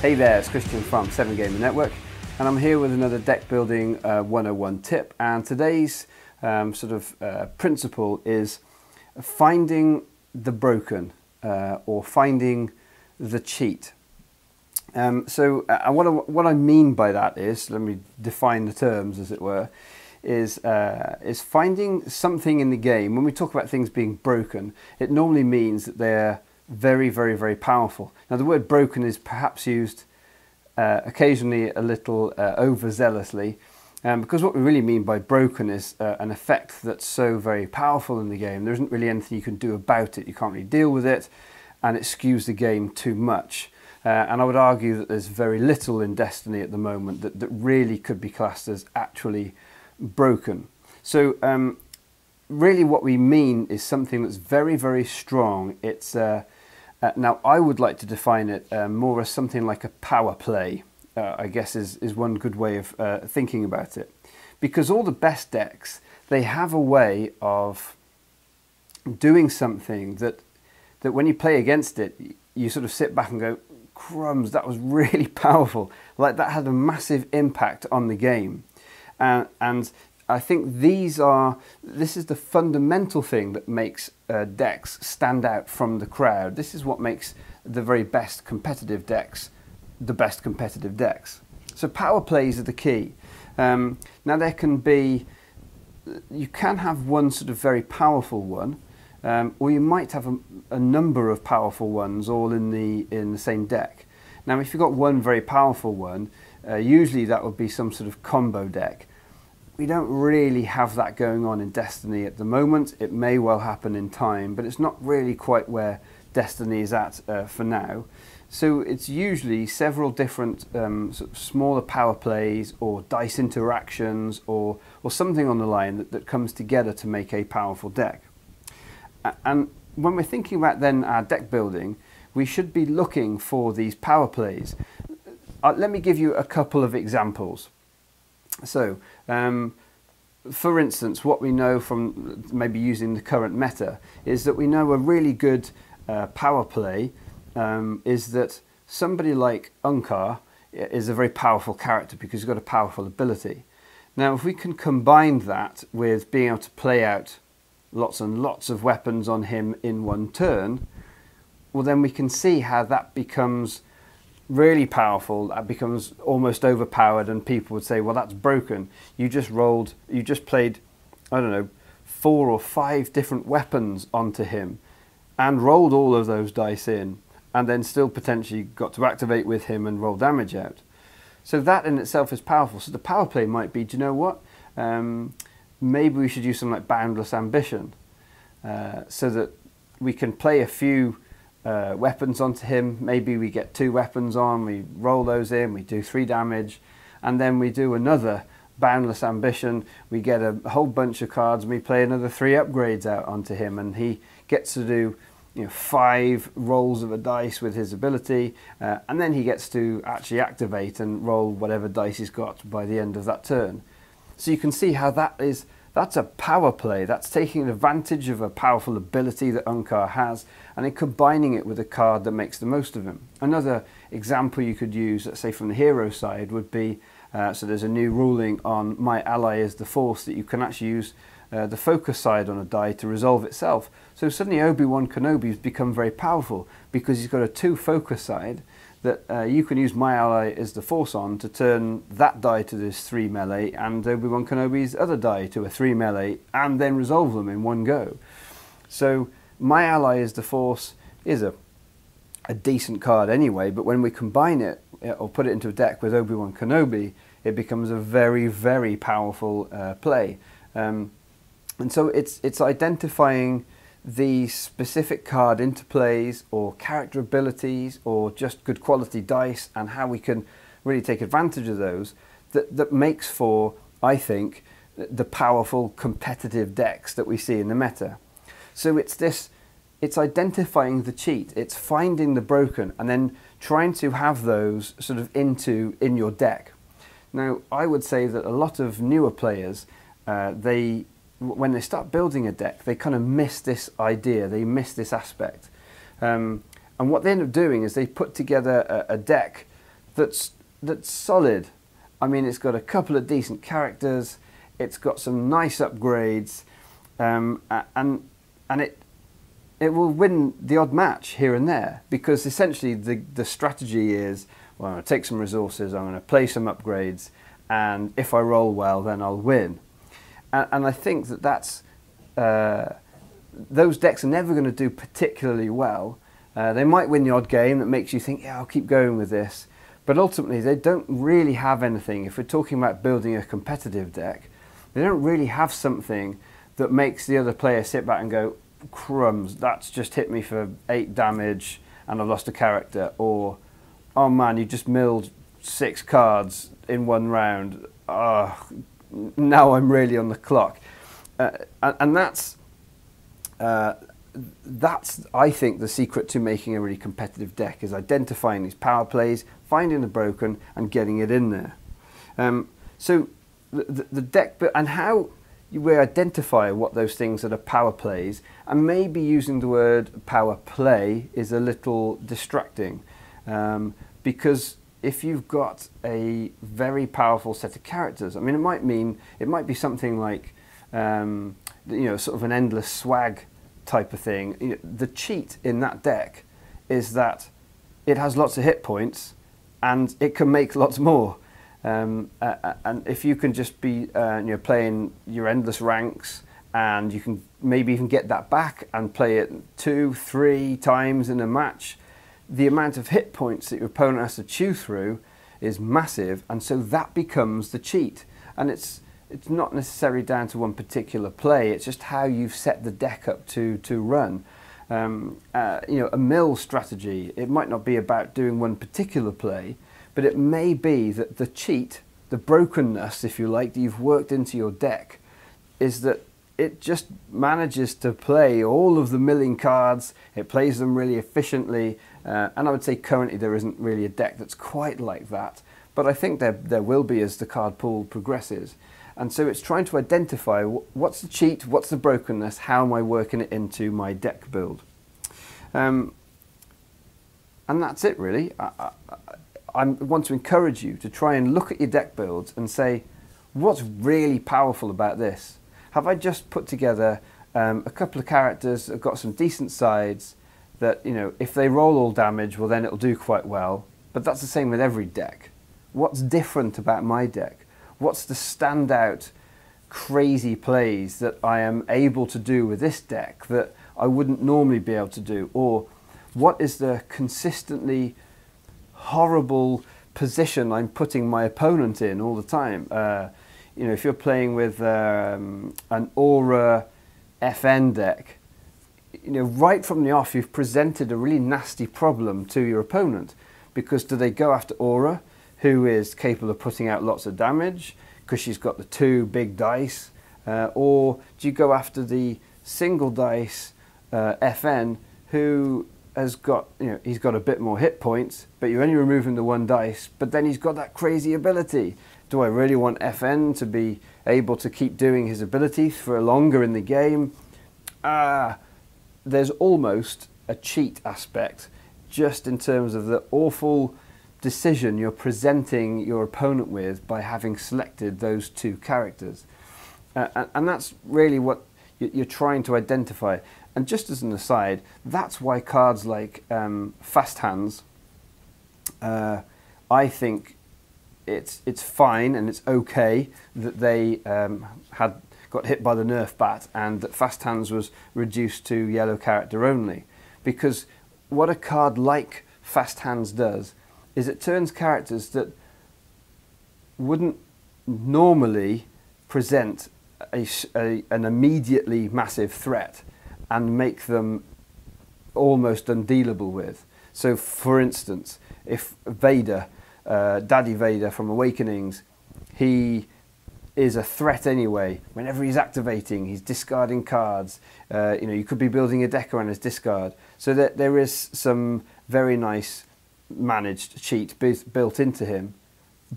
Hey there, it's Christian from 7 Gamer Network, and I'm here with another deck building 101 tip. And today's principle is finding the broken or finding the cheat. What I mean by that is, let me define the terms as it were, is finding something in the game. When we talk about things being broken, it normally means that they're very, very, very powerful. Now, the word broken is perhaps used occasionally a little overzealously, because what we really mean by broken is an effect that's so very powerful in the game. There isn't really anything you can do about it. You can't really deal with it, and it skews the game too much. And I would argue that there's very little in Destiny at the moment that really could be classed as actually broken. So really what we mean is something that's very, very strong. It's now I would like to define it more as something like a power play, I guess is one good way of thinking about it. Because all the best decks, they have a way of doing something that when you play against it, you sort of sit back and go, crumbs, that was really powerful. Like, that had a massive impact on the game. And I think this is the fundamental thing that makes decks stand out from the crowd. This is what makes the very best competitive decks the best competitive decks. So power plays are the key. Now there can be, you can have one sort of very powerful one, or you might have a number of powerful ones all in the same deck. Now if you've got one very powerful one, usually that would be some sort of combo deck. We don't really have that going on in Destiny at the moment. It may well happen in time, but it's not really quite where Destiny is at for now. So it's usually several different sort of smaller power plays or dice interactions or something on the line that comes together to make a powerful deck. And when we're thinking about then our deck building, we should be looking for these power plays. Let me give you a couple of examples. So, for instance, what we know from maybe using the current meta is that we know a really good power play is that somebody like Unkar is a very powerful character because he's got a powerful ability. Now, if we can combine that with being able to play out lots and lots of weapons on him in one turn, well, then we can see how that becomes really powerful. That becomes almost overpowered, and people would say, well, that's broken. You just played, I don't know, 4 or 5 different weapons onto him and rolled all of those dice in, and then still potentially got to activate with him and roll damage out. So that in itself is powerful. So the power play might be, do you know what? Maybe we should use something like Boundless Ambition, so that we can play a few weapons onto him. Maybe we get 2 weapons on, we roll those in, we do 3 damage, and then we do another Boundless Ambition, we get a whole bunch of cards, and we play another 3 upgrades out onto him, and he gets to do 5 rolls of a dice with his ability, and then he gets to actually activate and roll whatever dice he's got by the end of that turn. So you can see how that's a power play. That's taking advantage of a powerful ability that Unkar has and then combining it with a card that makes the most of him. Another example you could use, let's say from the hero side, would be, so there's a new ruling on My Ally is the Force that you can actually use the focus side on a die to resolve itself. So suddenly Obi-Wan Kenobi's become very powerful because he's got a 2 focus side that you can use My Ally is the Force on to turn that die to this 3 melee and Obi-Wan Kenobi's other die to a 3 melee and then resolve them in one go. So My Ally is the Force is a decent card anyway, but when we combine it or put it into a deck with Obi-Wan Kenobi, it becomes a very, very powerful play. And so it's identifying the specific card interplays or character abilities or just good quality dice and how we can really take advantage of those that makes for, I think, the powerful competitive decks that we see in the meta. So it's identifying the cheat, it's finding the broken and then trying to have those sort of in your deck. Now, I would say that a lot of newer players, when they start building a deck, they kind of miss this idea, they miss this aspect. And what they end up doing is they put together a deck that's solid. I mean, it's got a couple of decent characters, it's got some nice upgrades, and it will win the odd match here and there, because essentially the strategy is, well, I'm going to take some resources, I'm going to play some upgrades, and if I roll well, then I'll win. And I think that's those decks are never going to do particularly well. They might win the odd game that makes you think, yeah, I'll keep going with this. But ultimately, they don't really have anything. If we're talking about building a competitive deck, they don't really have something that makes the other player sit back and go, crumbs, that's just hit me for 8 damage and I've lost a character. Or, oh man, you just milled 6 cards in one round. Now I'm really on the clock. And that's, I think, the secret to making a really competitive deck, is identifying these power plays, finding the broken, and getting it in there. So the deck, and how we identify what those things that are power plays, and maybe using the word power play is a little distracting, because if you've got a very powerful set of characters, I mean, it might be something like, sort of an endless swag type of thing. The cheat in that deck is that it has lots of hit points and it can make lots more. And if you can just be playing your endless ranks, and you can maybe even get that back and play it 2-3 times in a match, the amount of hit points that your opponent has to chew through is massive, and so that becomes the cheat. And it's not necessarily down to one particular play, it's just how you've set the deck up to run. A mill strategy, it might not be about doing one particular play, but it may be that the cheat, the brokenness, if you like, that you've worked into your deck, is that it just manages to play all of the milling cards, it plays them really efficiently, and I would say currently there isn't really a deck that's quite like that, but I think there will be as the card pool progresses. And so it's trying to identify what's the cheat, what's the brokenness, how am I working it into my deck build. And that's it really. I want to encourage you to try and look at your deck builds and say, what's really powerful about this? Have I just put together a couple of characters that have got some decent sides that, if they roll all damage, well then it'll do quite well. But that's the same with every deck. What's different about my deck? What's the standout crazy plays that I am able to do with this deck that I wouldn't normally be able to do? Or what is the consistently horrible position I'm putting my opponent in all the time? If you're playing with an Aura FN deck, right from the off you've presented a really nasty problem to your opponent, because do they go after Aura, who is capable of putting out lots of damage because she's got the 2 big dice, or do you go after the single dice FN, who has got, he's got a bit more hit points, but you're only removing the 1 dice, but then he's got that crazy ability. Do I really want FN to be able to keep doing his ability for longer in the game? There's almost a cheat aspect, just in terms of the awful decision you're presenting your opponent with by having selected those 2 characters. And that's really what you're trying to identify. And just as an aside, that's why cards like Fast Hands, I think it's fine and it's okay that they got hit by the Nerf bat and that Fast Hands was reduced to yellow character only. Because what a card like Fast Hands does is it turns characters that wouldn't normally present an immediately massive threat and make them almost undealable with. So for instance, if Vader, Daddy Vader from Awakenings, he is a threat anyway. Whenever he's activating, he's discarding cards. You could be building a deck around his discard. So that there is some very nice managed cheat built into him.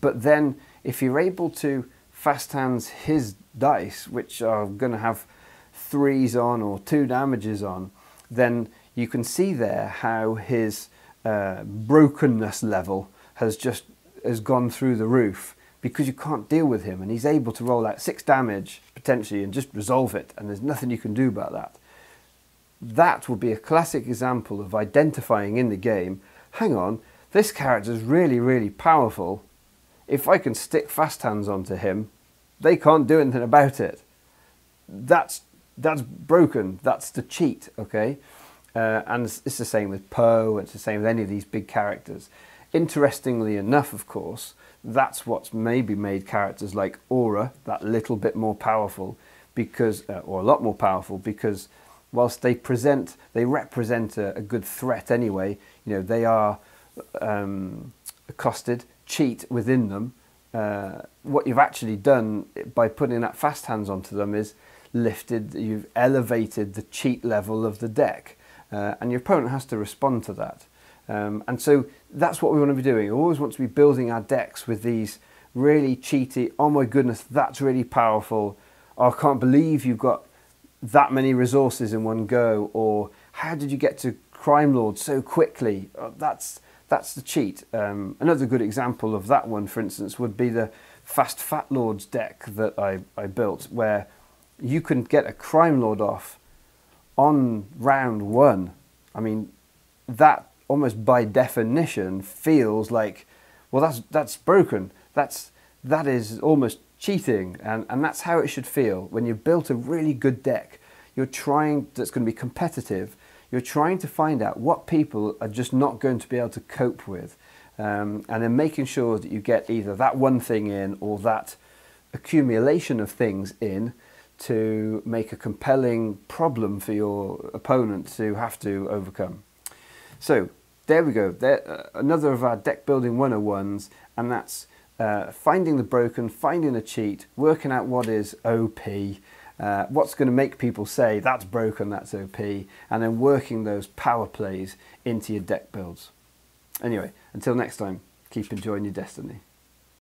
But then if you're able to fast hands his dice, which are going to have 3s on or 2 damages on, then you can see there how his brokenness level has gone through the roof because you can't deal with him, and he's able to roll out 6 damage potentially and just resolve it, and there's nothing you can do about that. That would be a classic example of identifying in the game, hang on, this character's really, really powerful. If I can stick fast hands onto him, they can't do anything about it. That's broken. That's the cheat, okay? And it's the same with Poe, it's the same with any of these big characters. Interestingly enough, of course, that's what's maybe made characters like Aura that little bit more powerful, because, or a lot more powerful, because whilst they represent a good threat anyway, you know, they are accosted, cheat within them. What you've actually done by putting that fast hands onto them is you've elevated the cheat level of the deck, and your opponent has to respond to that. And so that's what we want to be doing. We always want to be building our decks with these really cheaty, oh my goodness, that's really powerful, oh, I can't believe you've got that many resources in one go, or how did you get to Crime Lord so quickly? Oh, that's the cheat. Another good example of that one, for instance, would be the Fast Fat Lords deck that I built, where you can get a Crime Lord off on round 1. I mean, that almost by definition feels like, well, that's broken. That is almost cheating, and that's how it should feel when you've built a really good deck. That's going to be competitive. You're trying to find out what people are just not going to be able to cope with, and then making sure that you get either that one thing in or that accumulation of things in to make a compelling problem for your opponent to have to overcome. So there we go. Another of our deck building 101s, and that's finding the broken, finding the cheat, working out what is OP, what's going to make people say that's broken, that's OP, and then working those power plays into your deck builds. Anyway, until next time, keep enjoying your destiny.